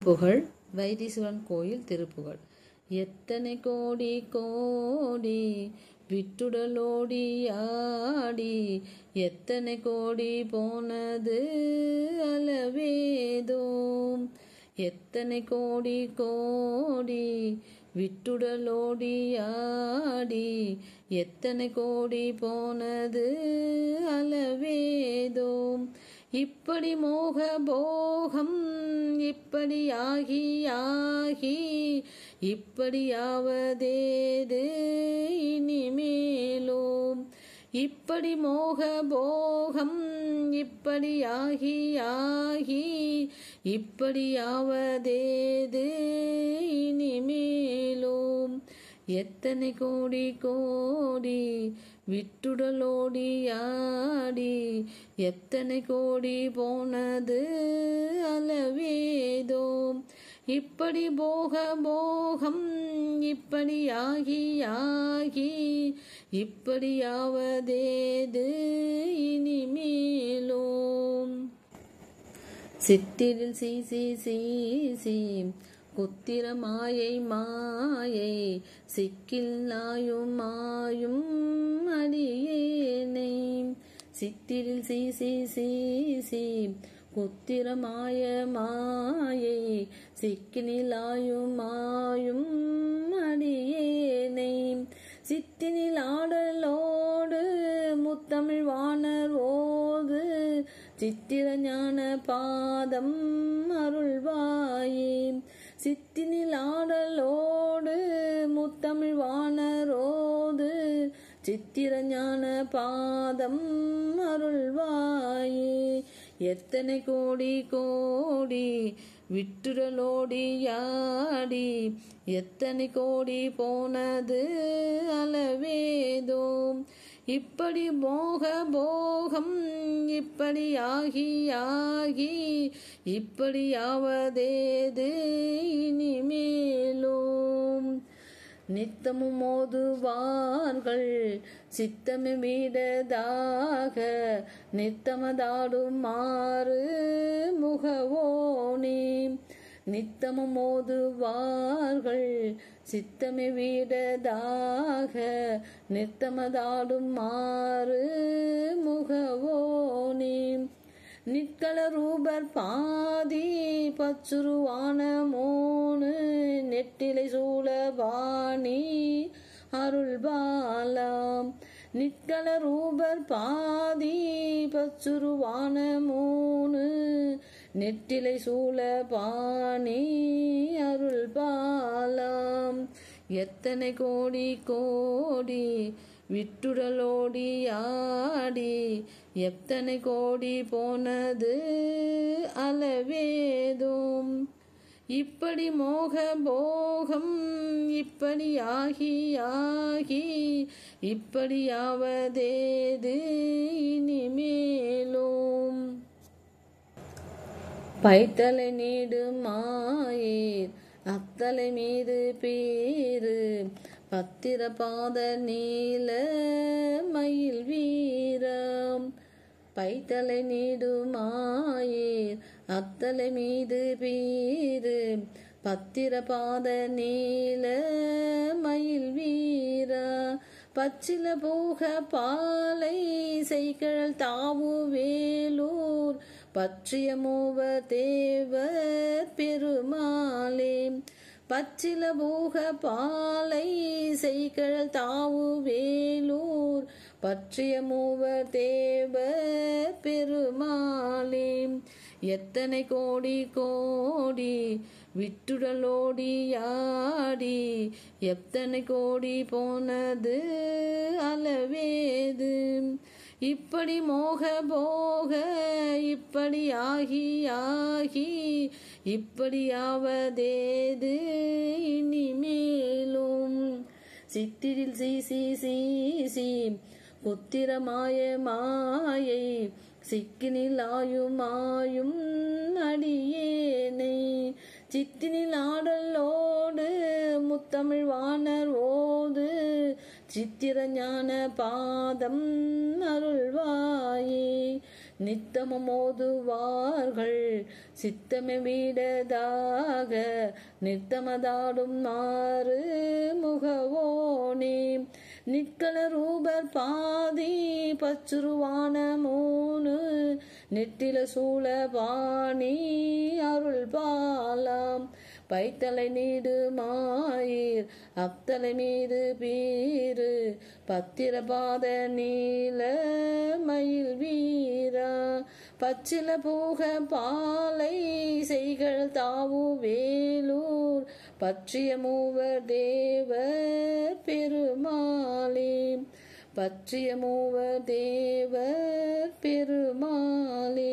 புகழ் வைத்தீஸ்வரன் கோயில் திருப்புகழ். எத்தனை கோடி கோடி விட்டுடலோடி ஆடி, எத்தனை கோடி போனது அளவேதோம். எத்தனை கோடி கோடி விட்டுடலோடி ஆடி, எத்தனை கோடி போனது அளவேதோம். இப்படி மோக போகம் இப்படி ஆகி ஆகி, இப்படியாவதேது இனிமேலும். இப்படி மோக போகம் இப்படி ஆகி ஆகி, இப்படியாவதேது இனிமேலும். எத்தனை கோடி கோடி விட்டுடலோடி ஆடி, எத்தனை கோடி போனது அளவேதோம். இப்படி போக போகம் இப்படி ஆகி ஆகி, இப்படியாவதேது இனிமேலும். சித்திரில் சீசி சீசி குத்திர மாயை மாயை, சிக்கில் நாயும் மாயும் அடியேனை. சித்திரில் சீசி சீசி குத்திர மாய மாயை, சிக்கினில் ஆயும் மாயும் அடியேனை. சித்தினில் ஆடலோடு முத்தமிழ் வாணர் ஓது, சித்திர ஞான பாதம் அருள்வாயே. சித்தினில் ஆடலோடு முத்தமிழ் வாணரோது, சித்திர ஞான பாதம் அருள்வாயே. எத்தனை கோடி கோடி விட்டுடலோடி ஆடி, எத்தனை கோடி போனது அளவேதோம். இப்படி மோக போகம் இப்படி ஆகி ஆகி, இப்படியாவதேது இனிமேலும். நித்தமும் மோதுவார்கள் சித்தமே வீடதாக, நித்தமதாடும் மாறு முகவோனே. நித்தமும் மோதுவார்கள் சித்தமே வீடதாக, நித்தமதாடும் மாறு முகவோனே. நிற்கள ரூபர் பாதி பச்சுருவான மோனு, நெட்டிலை சூழபாணி அருள்பாலாம். நிற்கள ரூபர் பாதி பச்சுருவான மோனு, நெட்டிலை சூழபாணி அருள்பாலாம். எத்தனை கோடி கோடி விட்டுடலோடி ஆடி, எத்தனை கோடி போனது அளவேதும். இப்படி மோக போகம் இப்படி ஆகி ஆகி, இப்படியாவதேது இனிமேலும். பைத்தலை நீடு மாயீர் அத்தலை மீது பேரு, பத்திர பாத நீல மயில் வீரம். பைத்தலை நீடு மாயீர் அத்தலை மீது பேரு, பத்திர பாத நீல மயில் வீரா. பச்சில போக பாலை செய்கழல் தாவு வேலூர், பற்றிய மூவர் தேவர் பெருமாளே. பச்சில போக பாலை செய்கழல் தாவு வேலூர், பற்றிய மூவர் தேவர் பெருமாளே. எத்தனை கோடி கோடி விட்டுடலோடி ஆடி, எத்தனை கோடி போனது அளவேது. இப்படி மோக போக இப்படி ஆகி ஆகி, இப்படியாவதேது இனிமேலும். சித்திரில் சீசி சீசி குத்திர மாய மாயை, சிக்கினில் ஆயும் ஆயும் அடியேனை. சித்தினில் ஆடலோடு முத்தமிழ் வாணர் ஓது, சித்திர ஞான பாதம் அருள்வாயே. நித்தமும் ஓதுவார்கள் சித்தமே வீடதாக நித்தமதாடும் மாறு முகவோனே நிற்கல ரூபர் பாதி பச்சுருவான மூணு நெட்டில சூழபாணி அருள் பாலாம் பைத்தலை நீடு மாயிர் அப்தலை மீது பீரு பத்திர பாத நீல மயில் வீரா பச்சில பூக பாலை செய்கள் தாவு வேலூர் பற்றிய மூவர் தேவர் பெருமாளே பற்றிய மூவர் தேவர் பெருமாளே.